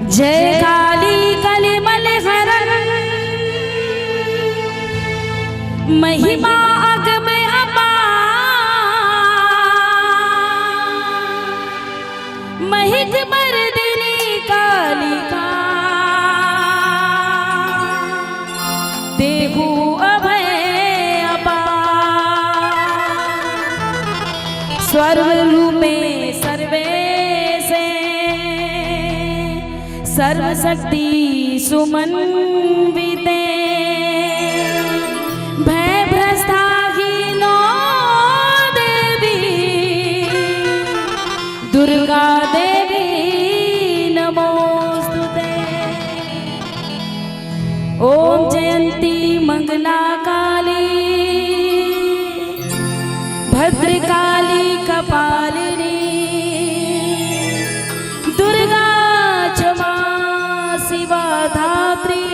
जय काली कलिमल हरण महिमा अगम महिक मर्दिनी कालिका देहु अभय स्वरूपे सर्वे से सर्वशक्ति सुमन्विते भयभ्रष्टाहीनो देवी दुर्गा देवी नमोस्तुते। ओम जयंती मंगला काली भद्रकाली कपालिनी दुर्गा क्षमा शिवा धात्री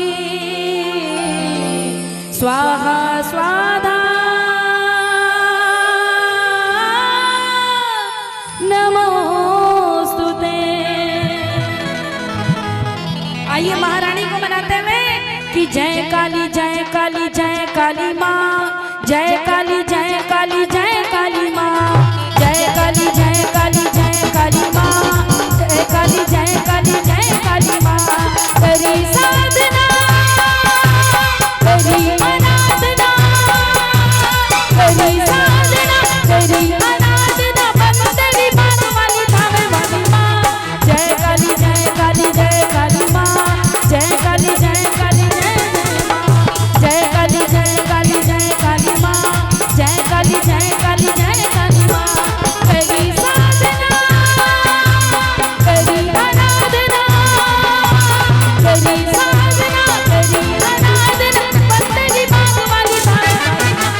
स्वाहा स्वाधा नमोस्तुते। आइए महारानी को मनाते हुए कि जय काली जय काली जय काली माँ, जय काली जय काली जय काली माँ, जय काली जय काली जय काली माँ, जय काली जय काली जय काली माँ। करी साधना करी अनाथना, करी साधना करी अनाथना, बंदरी बात वाली थावे वाली माँ। जय काली जय काली जय काली माँ, जय काली जय काली जय जय माँ, जय काली जय काली जय काली माँ, जय काली जय काली जय काली माँ। करी साधना करी अनाथना, करी साधना करी अनाथना, बंदरी बात वाली थावे वाली माँ।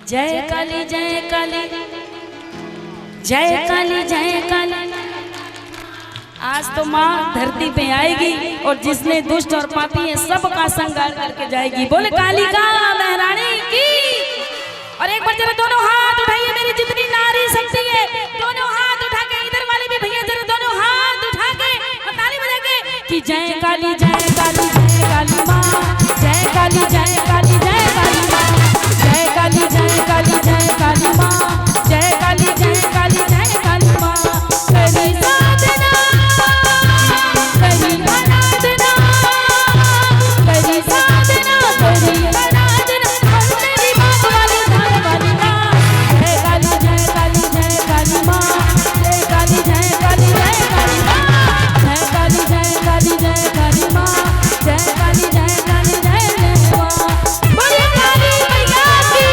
जय काली जय काली जय काली जय काली। आज तो माँ धरती पे आएगी और जिसने दुष्ट और पापी है सबका संहार करके जाएगी। बोले कालिका महारानी की। और एक बार जरा दोनों हाथ उठाइए, मेरी जितनी नारी शक्ति है दोनों हाथ उठा के, इधर वाले भी भैया जरा दोनों हाथ उठा के और ताली बजा के कि जय काली जय काली जय काली माँ, जय काली जय काली जय काली माँ, जय काली जय काली जय काली माँ, जय काली जय काली जय काली माँ। करी साधना करी अनाथना, करी साधना करी अनाथना, बंदरी बात वाली थावे वाली माँ। जय काली जय काली जय काली माँ, जय काली जय काली जय काली माँ, जय काली जय काली जय काली माँ, जय काली जय काली जय जय माँ। बोले काली मैया की।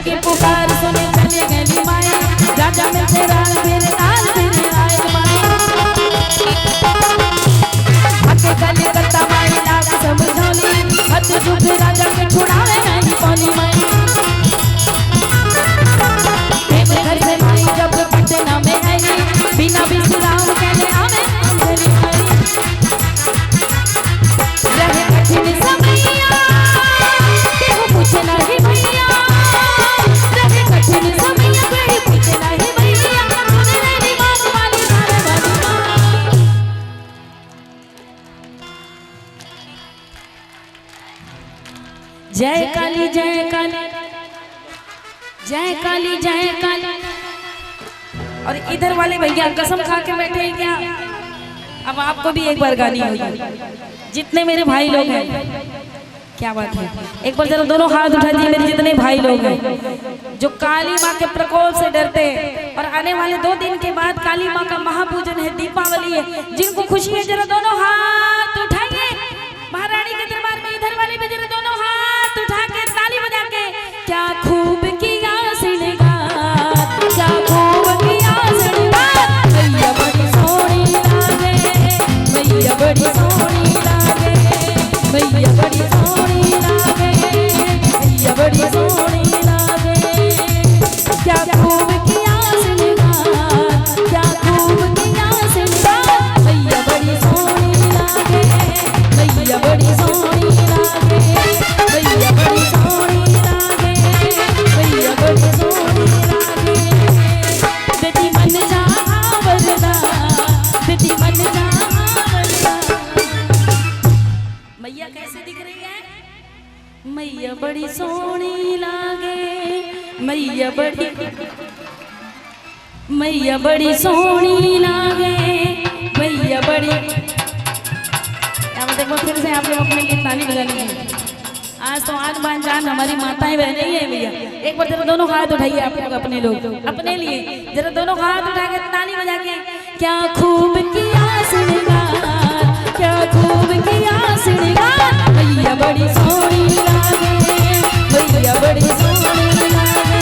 की पुकार सुने चले गली माई, राजा मिलते राल फिर आए माई। हके गली करता माई लाख समझौली, हद दुख राजा के छुड़ावे नहीं पानी माई। एक घर से माई जब पटना में आई, बिना विश्राम कहने आवे अंजलि आई। रहे कठिन समैया केहू पूछे नहीं भैया, रहे कठिन समैया केहू पूछे नहीं भैया, सुने नहीं बात वाली थावे वाली माँ। जय काली जय काली जय काली जय काली। और इधर वाले भैया कसम खा के बैठे हैं क्या? अब आपको भी एक बार गानी होगी, जितने मेरे भाई लोग हैं। क्या बात है, एक बार जरा दोनों हाथ उठा दिए मेरे जितने भाई लोग हैं जो काली माँ के प्रकोप से डरते हैं। और आने वाले 2 दिन के बाद काली माँ का महापूजन है, दीपावली है, जिनको खुशी है जरा दोनों हाथ उठाइए महारानी के दरबार में। इधर वाले भी जरा दोनों हाथ उठा के ताली बजा के क्या मैया बड़ी सोहनी लागे, मैया बड़ी। देखो फिर से आप लोग अपने लिए ताली बजा लीजिए। आज तो आज बान जान हमारी माताएं बहनें ही है भैया। एक बार जरा दोनों हाथ उठाइए आप लोग अपने लोग अपने लिए, जरा दोनों हाथ उठा के ताली बजा के। क्या खूब किया श्रृंगार, क्या खूब किया श्रृंगार, मैया बड़ी सोहनी लागे, मैया बड़ी सोहनी लागे,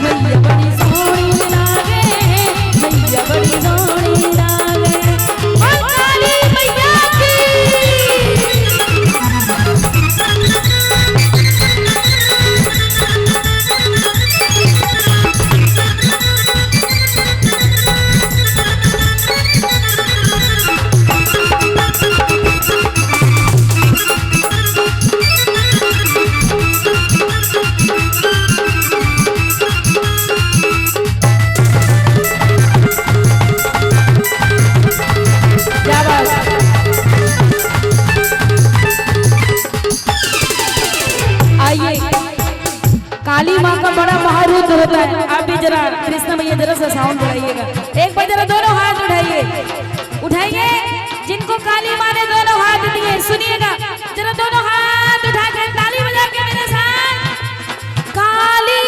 मैया बड़ी सोहनी लागे, मैया बड़ी सोहनी लागे। काली मैया की काली माँ का बड़ा महारुद्र होता है। आप भी जरा कृष्ण भैया जरा सा साउंड बढ़ाइएगा। एक बार जरा दोनों हाथ उठाइए, उठाइए। जिनको काली माँ ने दोनों हाथ दिए सुनिएगा, जरा दोनों हाथ उठा के ताली बजा के मेरे साथ। काली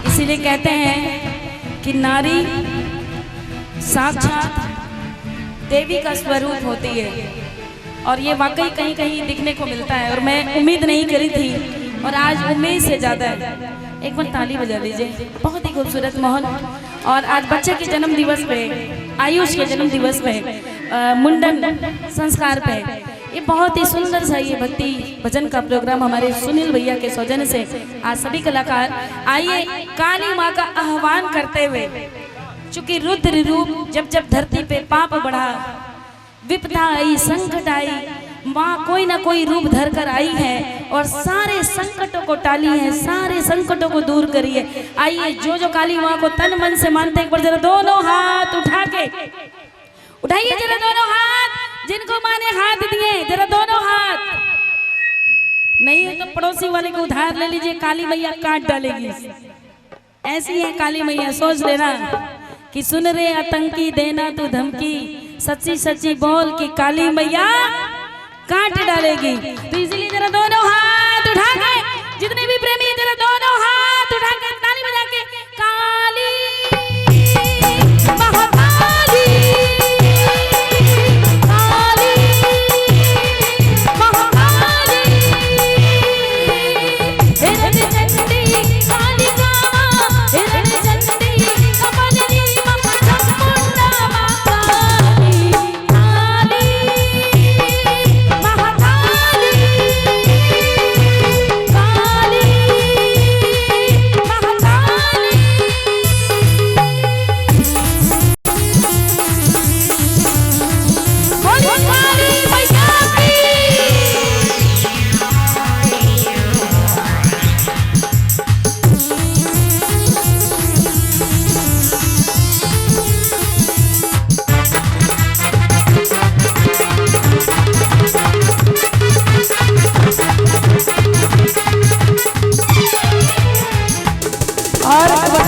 इसीलिए कहते हैं कि नारी साक्षात देवी का स्वरूप होती है, और ये वाकई कहीं कहीं दिखने को मिलता है। और मैं उम्मीद नहीं करी थी, और आज उम्मीद से ज़्यादा है। एक बार ताली बजा लीजिए। बहुत ही खूबसूरत माहौल। और आज बच्चे के जन्म दिवस पे, आयुष के जन्म दिवस पे, मुंडन संस्कार पे, ये बहुत ही सुंदर सा ये भक्ति भजन का प्रोग्राम हमारे सुनील भैया के सौजन्य से आज सभी कलाकार आइए काली माँ का आह्वान करते हुए। चूंकि रुद्र रूप जब जब धरती पे पाप बढ़ा, विपदा आई, संकट आई, माँ कोई ना कोई रूप धर कर आई है और सारे संकटों को टाली है, सारे संकटों को दूर करी है। आइए जो जो काली माँ को तन मन से मानते, एक बार जरा दोनों हाथ उठा के उठाइए, जरा दोनों हाथ। जिनको माँ ने हाथ दिए जरा दोनों हाथ, नहीं है तो पड़ोसी वाले को उधार ले लीजिए, काली मैया काट डालेगी। ऐसी है काली मैया, सोच लेना कि सुन रे आतंकी देना तू धमकी, सच्ची सच्ची बोल की काली मैया काट डालेगी। तो इसीलिए जरा दोनों हाथ उठा के, जितने भी प्रेमी जरा दोनों हाथ उठा के ताली बजा के काली महाकाली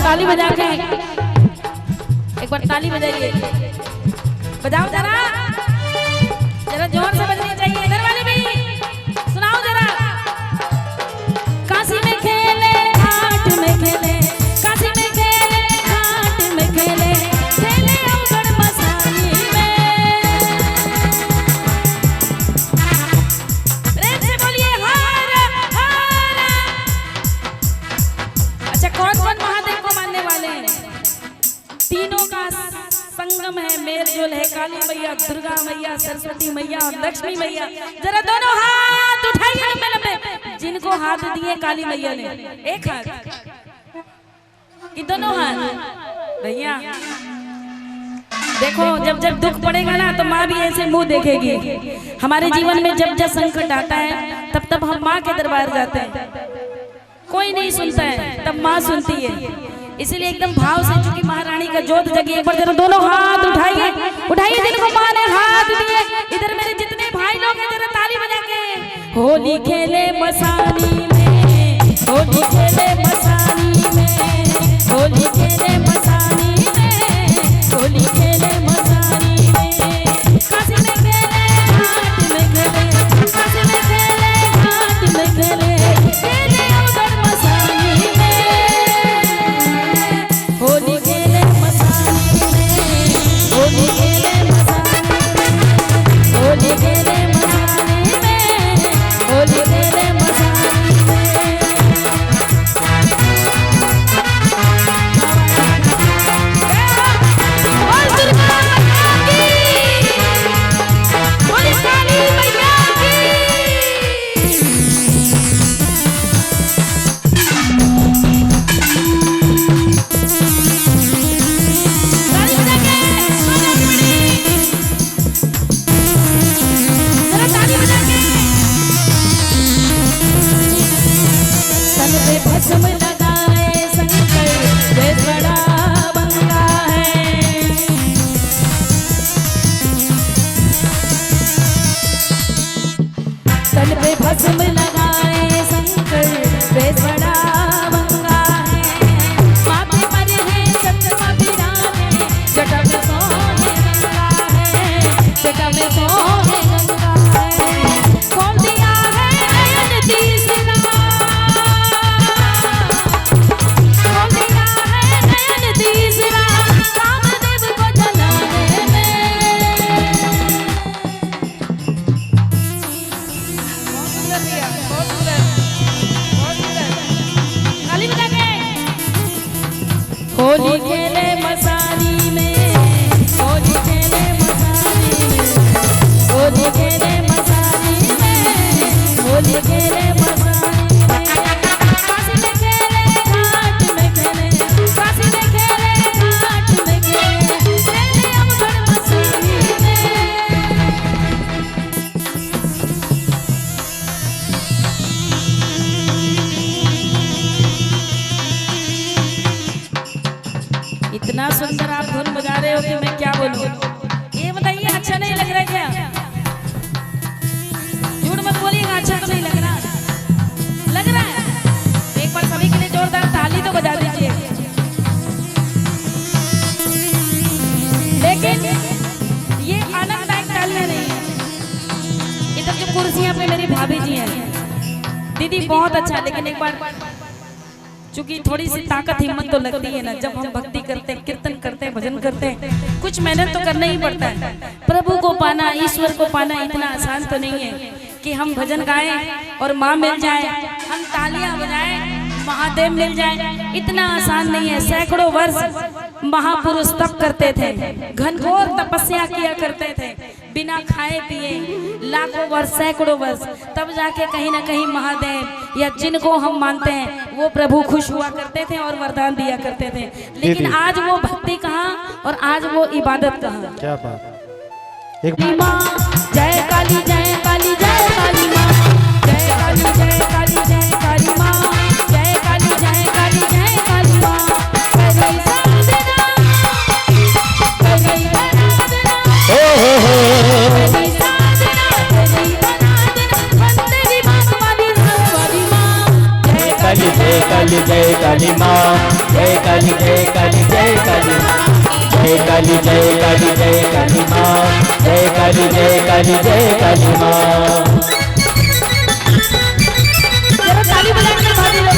ताली बजा के एक बार ताली बजाइए, बजाओ जरा, जरा जोर से बजनी चाहिए। इधर वाले भी सुनाओ जरा। काशी में खेले घाट में खेले, काशी में खेले घाट में खेले, खेले अवगढ़ मसाली में। प्रेम से बोलिए हर हर। अच्छा कौन कौन महादेव को मानने वाले हैं? तीनों का संगम है, मेल जोल है। काली मैया, दुर्गा मैया, सरस्वती मैया और लक्ष्मी मैया। जरा दोनों हाथ उठाइए लंबे लंबे। जिनको हाथ दिए काली मैया ने, एक हाथ कि दोनों हाथ? भैया देखो, जब जब दुख पड़ेगा ना तो माँ भी ऐसे मुंह देखेगी। हमारे जीवन में जब जब संकट आता है तब तब हम माँ के दरबार जाते हैं। कोई नहीं सुनता है, तब माँ सुनती है। इसलिए एकदम भाव से, चूंकि महारानी का जोत जगी, एक बार जरा दोनों हाथ उठाइए, उठाइए जिनको माँ ने हाथ दिए। इधर मेरे जितने भाई लोग हैं जरा ताली बजा के। होली खेले मसानी में, होली खेले मसानी में, होली खेले मसानी में, होली खेले मसानी में। काशी में खेले, घाट में खेले, काशी में खेले, घाट में खेले, खेले उधर मसानी में। होली खेले मसानी में, होली खेले मसानी में, होली खेले मसानी में, होली खेले मसानी में। भस्म लगाए शंकर जय बड़ा बंगा है। तन पे भस्म लगाए शंकर जय बड़ा बंगा है। माथे पर है चंद्रमा बिराजे, जटा में सोहे गंगा है, जटा में सोहे गंगा है। खोल दिया है नयन तीसरा, होली खेले मसानी में, होली खेले मसानी में, होली खेले मसानी में, होली खेले मसानी में। काशी में खेले, घाट में खेले, काशी में खेले, घाट में खेले, खेले उधर मसानी में। इतना सुंदर आप धुन बजा रहे हो कि मैं क्या बोलूं। ये बताइए, अच्छा नहीं लग रहा क्या? झूठ मत बोलिएगा, अच्छा तो नहीं लग रहा। लग रहा है? एक बार सभी के लिए जोरदार ताली तो बजा दीजिए। लेकिन ये आनंददायक तालियां नहीं है। इधर जो कुर्सियां पे मेरी भाभी जी हैं, दीदी बहुत अच्छा। लेकिन एक बार, चूंकि थोड़ी सी ताकत हिम्मत तो लगती है ना, जब हम भक्ति करते हैं, कीर्तन करते हैं, भजन करते हैं, कुछ मेहनत तो करना ही पड़ता है। प्रभु को पाना, ईश्वर को पाना इतना आसान तो नहीं है कि हम भजन गाएं और माँ मिल जाए, हम तालियां बजाएं महादेव मिल जाए। इतना आसान नहीं है। सैकड़ों वर्ष महापुरुष तप करते थे, घनघोर तपस्या किया करते थे, बिना खाए पिए, लाखों वर्ष, सैकड़ों वर्ष, तब जाके कहीं ना कहीं महादेव या जिनको हम मानते हैं वो प्रभु खुश हुआ करते थे और वरदान दिया करते थे। लेकिन आज वो भक्ति कहाँ और आज वो इबादत कहाँ? क्या बात। माँ जय काली, जय काली, जय काली माँ, जय काली, जय काली, जय काली माँ, जय काली, जय काली, जय काली माँ। जय काली, जय काली माँ, जय काली, जय काली, जय काली माँ, जय काली, जय काली, जय काली माँ, जय काली, जय काली, जय काली माँ। ताली बजाकर भाभी लोग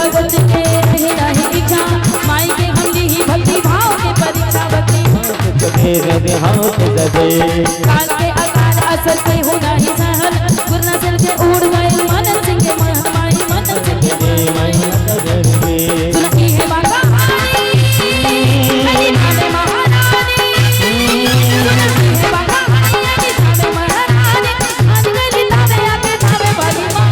भगत के रहे रहे इच्छा माई के हम ही भक्ति भाव के परीक्षा भक्ति हाथ दबे काल के आकार असर से होना ही सहल गुरना सिर से उड़ गए मनन सिंह के माई मनन सिंह के माई सुनती है बाबा हरी नामे महारानी सुनती है बाबा हरी नामे महारानी आज गली तावे आके तावे वाली माँ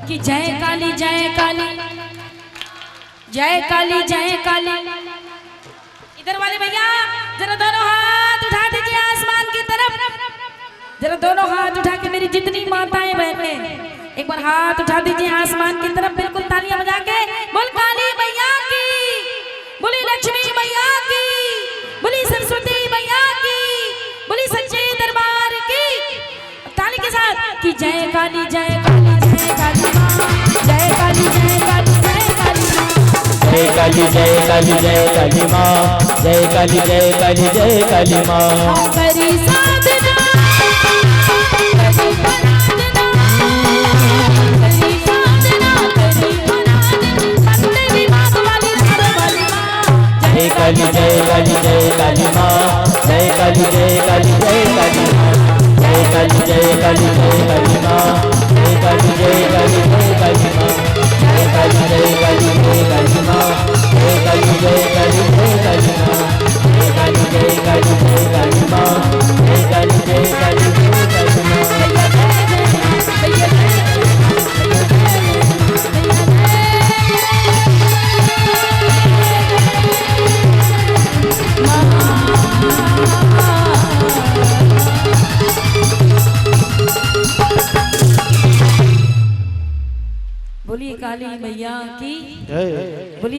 कि जय काली जय काली जय काली जय काली। इधर वाले भैया जरा दोनों हाथ उठा दीजिए आसमान की तरफ, जरा दोनों हाथ उठा के मेरी जितनी माताएं बहनें एक बार हाथ उठा दीजिए आसमान की तरफ, बिल्कुल तालियां बजा के बोल काली मैया की, बोली लक्ष्मी मैया की, बोली सरस्वती मैया की, बोली सच्चे दरबार की, ताली के साथ कि जय काली जय काली जय काली माँ, जय काली जय काली जय काली माँ, जय काली जय काली जय काली माँ, जय काली जय काली जय काली माँ। करी साधना करी पराधना करी साधना करी पराधना बंदे भी बाप वाली राधा वाली माँ। जय काली जय काली जय काली माँ, जय काली जय काली जय काली माँ, जय काली जय काली जय काली माँ, जय काली जय काली जय काली माँ, जय काली जय काली जय काली माँ, जय काली जय काली जय काली माँ, जय काली जय काली जय काली माँ, जय काली जय काली जय काली माँ। बोलिए काली मैया की, बोलिए।